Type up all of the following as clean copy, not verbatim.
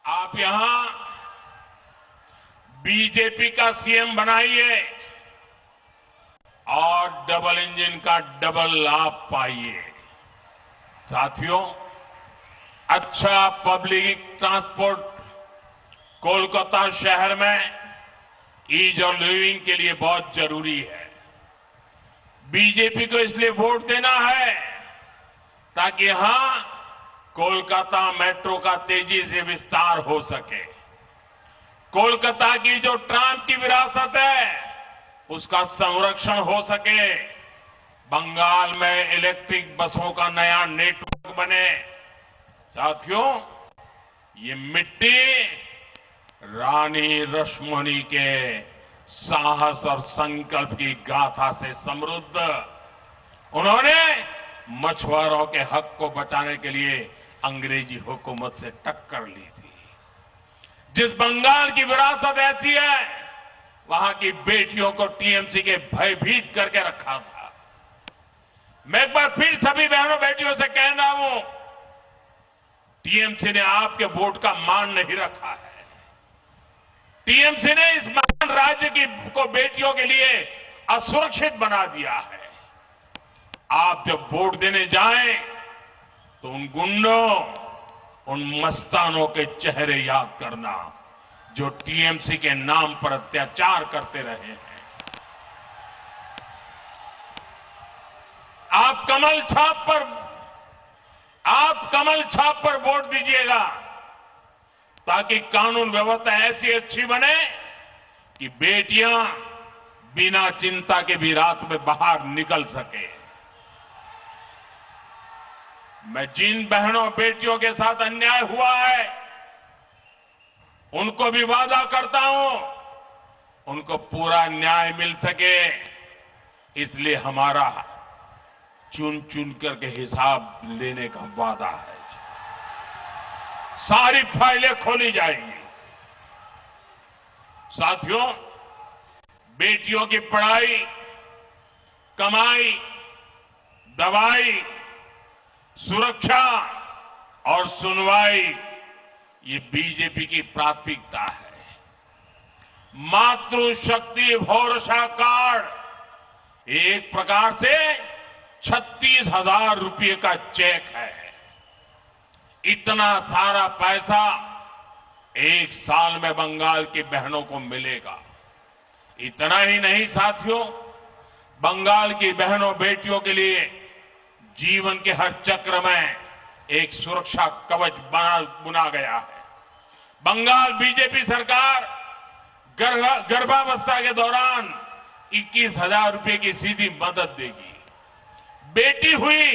आप यहां बीजेपी का सीएम बनाइए और डबल इंजन का डबल लाभ पाइए। साथियों, अच्छा पब्लिक ट्रांसपोर्ट कोलकाता शहर में ईज ऑफ लिविंग के लिए बहुत जरूरी है। बीजेपी को इसलिए वोट देना है ताकि यहां कोलकाता मेट्रो का तेजी से विस्तार हो सके। कोलकाता की जो ट्राम की विरासत है उसका संरक्षण हो सके। बंगाल में इलेक्ट्रिक बसों का नया नेटवर्क बने। साथियों, ये मिट्टी रानी रश्मोनी के साहस और संकल्प की गाथा से समृद्ध। उन्होंने मछुआरों के हक को बचाने के लिए अंग्रेजी हुकूमत से टक्कर ली थी। जिस बंगाल की विरासत ऐसी है, वहां की बेटियों को टीएमसी के भयभीत करके रखा था। मैं एक बार फिर सभी बहनों बेटियों से कह रहा हूं, टीएमसी ने आपके वोट का मान नहीं रखा है। टीएमसी ने इस महान राज्य की को बेटियों के लिए असुरक्षित बना दिया है। आप जब वोट देने जाएं तो उन गुंडों, उन मस्तानों के चेहरे याद करना जो टीएमसी के नाम पर अत्याचार करते रहे हैं। आप कमल छाप पर वोट दीजिएगा ताकि कानून व्यवस्था ऐसी अच्छी बने कि बेटियां बिना चिंता के भी रात में बाहर निकल सके। मैं जिन बहनों बेटियों के साथ अन्याय हुआ है उनको भी वादा करता हूं उनको पूरा न्याय मिल सके। इसलिए हमारा चुन चुन करके हिसाब लेने का वादा है। सारी फाइलें खोली जाएंगी। साथियों, बेटियों की पढ़ाई, कमाई, दवाई, सुरक्षा और सुनवाई ये बीजेपी की प्राथमिकता है। मातृशक्ति भरोसा कार्ड एक प्रकार से 36,000 रुपये का चेक है। इतना सारा पैसा एक साल में बंगाल की बहनों को मिलेगा। इतना ही नहीं साथियों, बंगाल की बहनों बेटियों के लिए जीवन के हर चक्र में एक सुरक्षा कवच बुना गया है। बंगाल बीजेपी सरकार गर्भावस्था के दौरान 21,000 रुपए की सीधी मदद देगी। बेटी हुई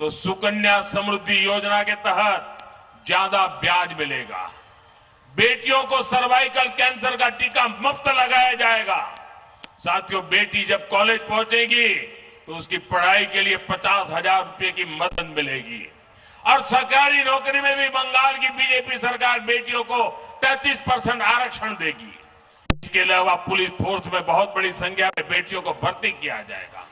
तो सुकन्या समृद्धि योजना के तहत ज्यादा ब्याज मिलेगा। बेटियों को सर्वाइकल कैंसर का टीका मुफ्त लगाया जाएगा। साथियों, बेटी जब कॉलेज पहुंचेगी तो उसकी पढ़ाई के लिए 50,000 रुपए की मदद मिलेगी। और सरकारी नौकरी में भी बंगाल की बीजेपी सरकार बेटियों को 33% आरक्षण देगी। इसके अलावा पुलिस फोर्स में बहुत बड़ी संख्या में बेटियों को भर्ती किया जाएगा।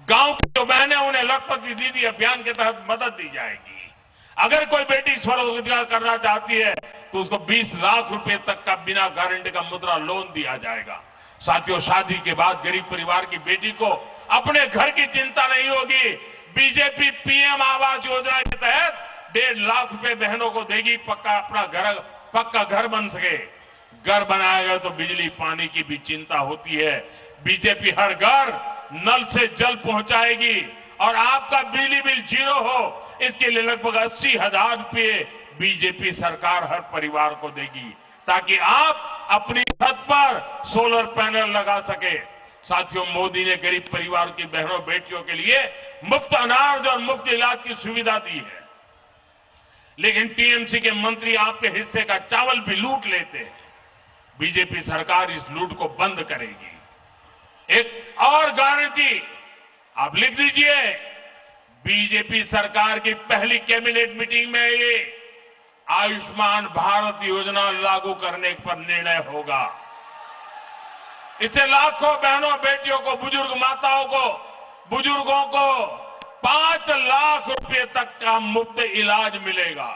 गांव की जो बहनें उन्हें लखपति दीदी अभियान के तहत मदद दी जाएगी। अगर कोई बेटी स्वरोजगार करना चाहती है तो उसको 20 लाख रुपए तक का बिना गारंटी का मुद्रा लोन दिया जाएगा। साथियों, शादी के बाद गरीब परिवार की बेटी को अपने घर की चिंता नहीं होगी। बीजेपी पीएम आवास योजना के तहत 1.5 लाख रुपए बहनों को देगी। पक्का घर बन सके। घर बनाया गया तो बिजली पानी की भी चिंता होती है। बीजेपी हर घर नल से जल पहुंचाएगी और आपका बिजली बिल 0 हो, इसके लिए लगभग 80,000 रुपए बीजेपी सरकार हर परिवार को देगी ताकि आप अपनी छत पर सोलर पैनल लगा सके। साथियों, मोदी ने गरीब परिवार की बहनों बेटियों के लिए मुफ्त अनाज और मुफ्त इलाज की सुविधा दी है। लेकिन टीएमसी के मंत्री आपके हिस्से का चावल भी लूट लेते हैं। बीजेपी सरकार इस लूट को बंद करेगी। एक और गारंटी आप लिख दीजिए, बीजेपी सरकार की पहली कैबिनेट मीटिंग में ये आयुष्मान भारत योजना लागू करने पर निर्णय होगा। इससे लाखों बहनों बेटियों को, बुजुर्ग माताओं को, बुजुर्गों को 5 लाख रुपए तक का मुफ्त इलाज मिलेगा।